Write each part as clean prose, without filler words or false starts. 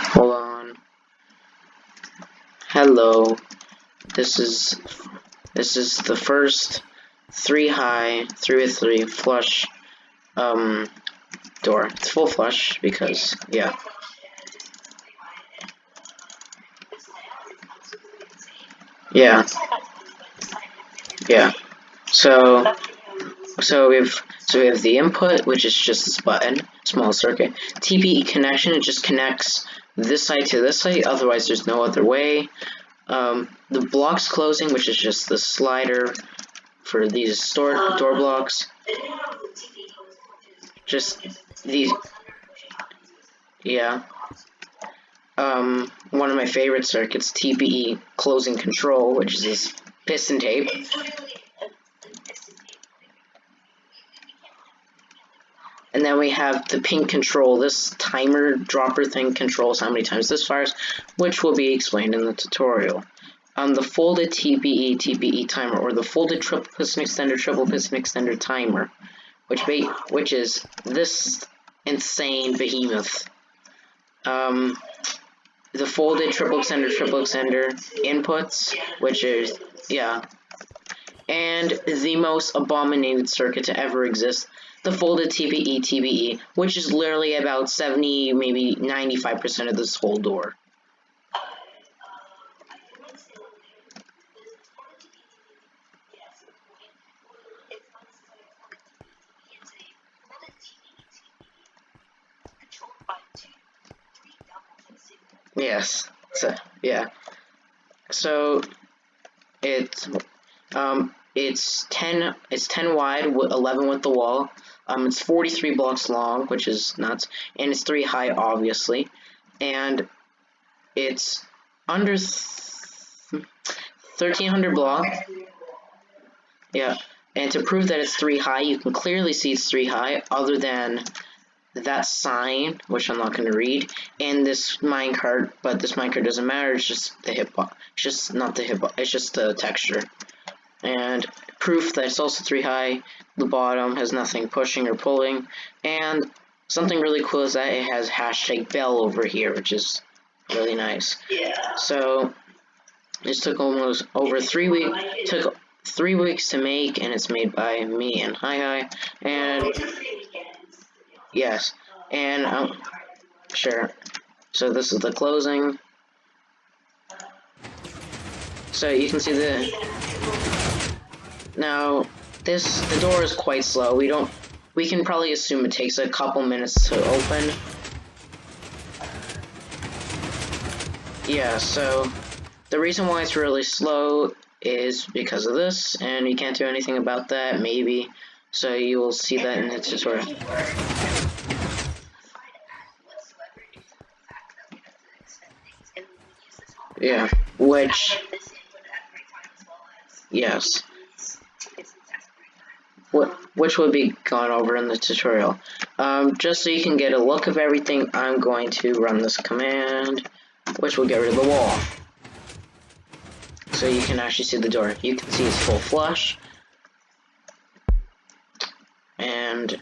Hold on. Hello. This is the first 3 high, 3 with 3 flush door. It's full flush because yeah. Yeah. Yeah. So we have the input, which is just this button, small circuit. TPE connection, it just connects this side to this side, otherwise there's no other way. The blocks closing, which is just the slider for these door blocks. Just these, yeah. One of my favorite circuits, TPE closing control, which is this piston tape. And then we have the pink control. This timer dropper thing controls how many times this fires, which will be explained in the tutorial. The folded TPE timer, or the folded triple piston extender timer, which is this insane behemoth. The folded triple extender inputs, which is yeah, and the most abominated circuit to ever exist. The folded TPE, which is literally about 70, maybe 95% of this whole door. Yes. So yeah. So it's 10 wide with 11 with the wall. It's 43 blocks long, which is nuts, and it's 3 high, obviously, and it's under 1,300 blocks. Yeah, and to prove that it's 3 high, you can clearly see it's 3 high, other than that sign, which I'm not going to read, and this minecart, but this minecart doesn't matter, it's just the hitbox. It's just not the hitbox, it's just the texture. And proof that it's also 3 high, the bottom has nothing pushing or pulling, and something really cool is that it has hashtag bell over here, which is really nice. Yeah. So, it took almost over 3 weeks, took 3 weeks to make, and it's made by me and Hi, and yes, and sure. So this is the closing. So you can see now the door is quite slow. We can probably assume it takes a couple minutes to open. Yeah, so the reason why it's really slow is because of this, and you can't do anything about that, maybe. So you will see that in the tutorial. Yeah, yes. Which will be gone over in the tutorial. Just so you can get a look of everything, I'm going to run this command, which will get rid of the wall. So you can actually see the door. You can see it's full flush. And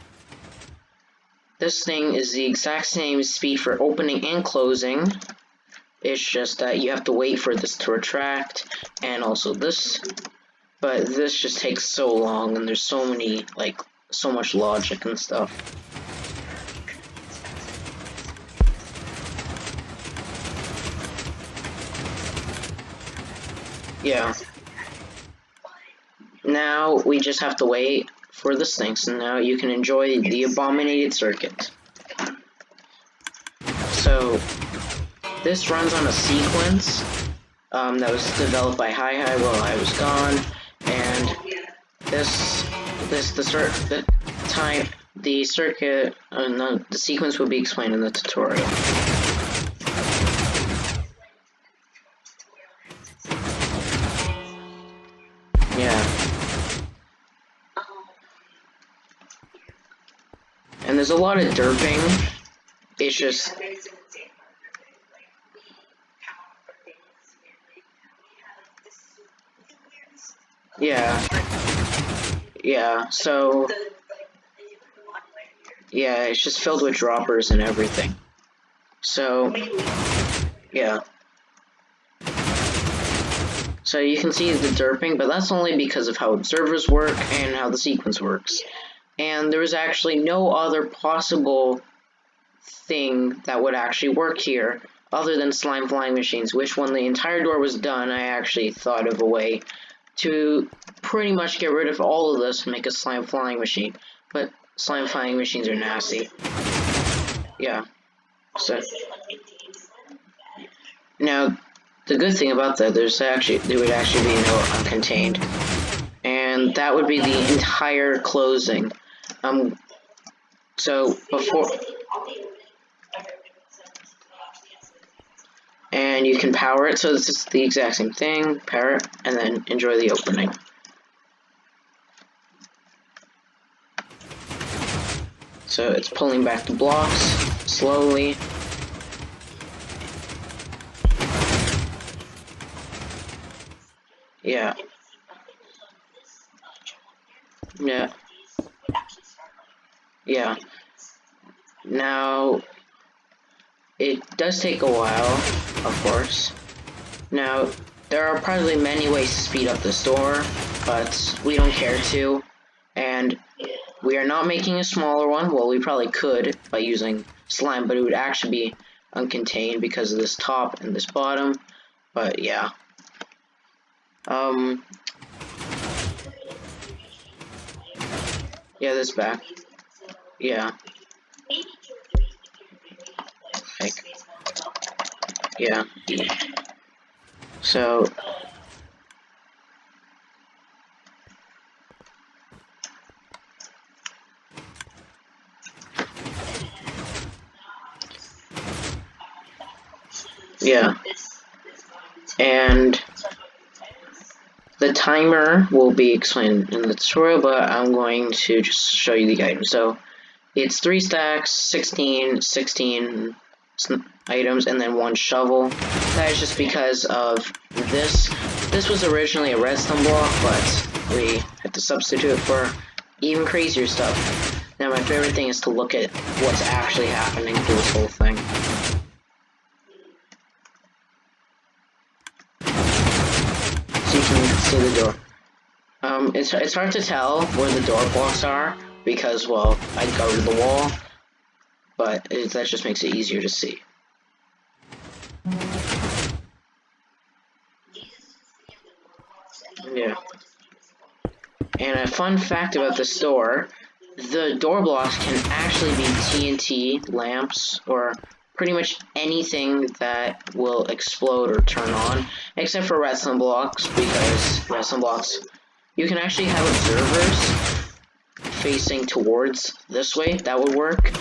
this thing is the exact same speed for opening and closing. It's just that you have to wait for this to retract, and also this. But this just takes so long, and there's so many, like, so much logic and stuff. Yeah. Now we just have to wait for this thing, so now you can enjoy the abominated circuit. So this runs on a sequence that was developed by Hi while I was gone, and the sequence will be explained in the tutorial. Yeah. And there's a lot of derping. It's just... Yeah. Yeah, so... Yeah, it's just filled with droppers and everything. So, yeah. So you can see the derping, but that's only because of how observers work and how the sequence works. And there was actually no other possible thing that would actually work here other than slime flying machines, which when the entire door was done, I actually thought of a way to pretty much get rid of all of this and make a slime flying machine. But slime flying machines are nasty. Yeah. So now the good thing about that, there would actually be no uncontained. And that would be the entire closing. So before, and you can power it, so this is the exact same thing, power it, and then enjoy the opening. So it's pulling back the blocks slowly. Yeah. Yeah. Yeah. Now, it does take a while, of course. Now, there are probably many ways to speed up this door, but we don't care to. And we are not making a smaller one. Well, we probably could by using slime, but it would actually be uncontained because of this top and this bottom. But yeah. Yeah, this back. Yeah. Like, yeah. So, yeah. And the timer will be explained in the tutorial, but I'm going to just show you the items. So, it's 3 stacks, 16 items, and then 1 shovel. That is just because of this. This was originally a redstone block, but we had to substitute it for even crazier stuff. Now my favorite thing is to look at what's actually happening through this whole thing. So you can see the door. It's hard to tell where the door blocks are because, well, I covered the wall, but that just makes it easier to see. Yeah. And a fun fact about this door, the door blocks can actually be TNT lamps or pretty much anything that will explode or turn on, except for redstone blocks, because redstone blocks, you can actually have observers facing towards this way. That would work.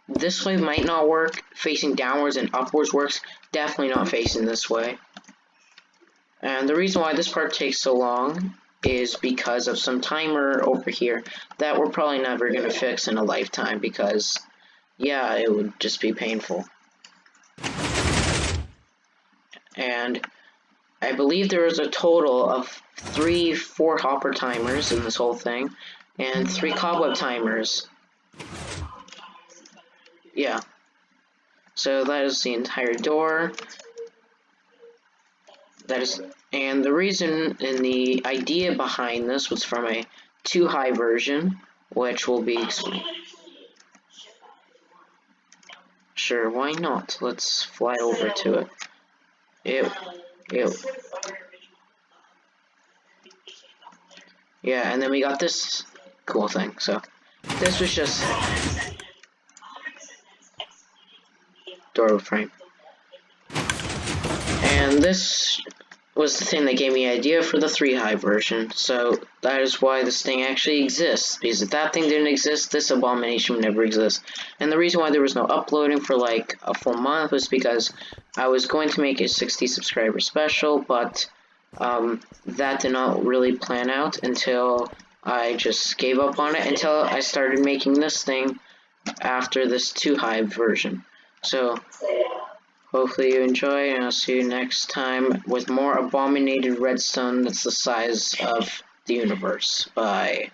This way might not work. Facing downwards and upwards works. Definitely not facing this way. And the reason why this part takes so long is because of some timer over here that we're probably never going to fix in a lifetime because, yeah, it would just be painful. And I believe there is a total of 4 hopper timers in this whole thing, and 3 cobweb timers. Yeah. So that is the entire door. And the reason and the idea behind this was from a 2-high version, which will be explained. Sure, why not? Let's fly over to it. Ew. Yeah, and then we got this cool thing. So this was just door frame. And this was the thing that gave me the idea for the 3-high version, so that is why this thing actually exists, because if that thing didn't exist, this abomination would never exist. And the reason why there was no uploading for like a full month was because I was going to make a 60 subscriber special, but that did not really plan out until I just gave up on it, until I started making this thing after this 2-high version. So hopefully you enjoy, and I'll see you next time with more abominated redstone that's the size of the universe. Bye.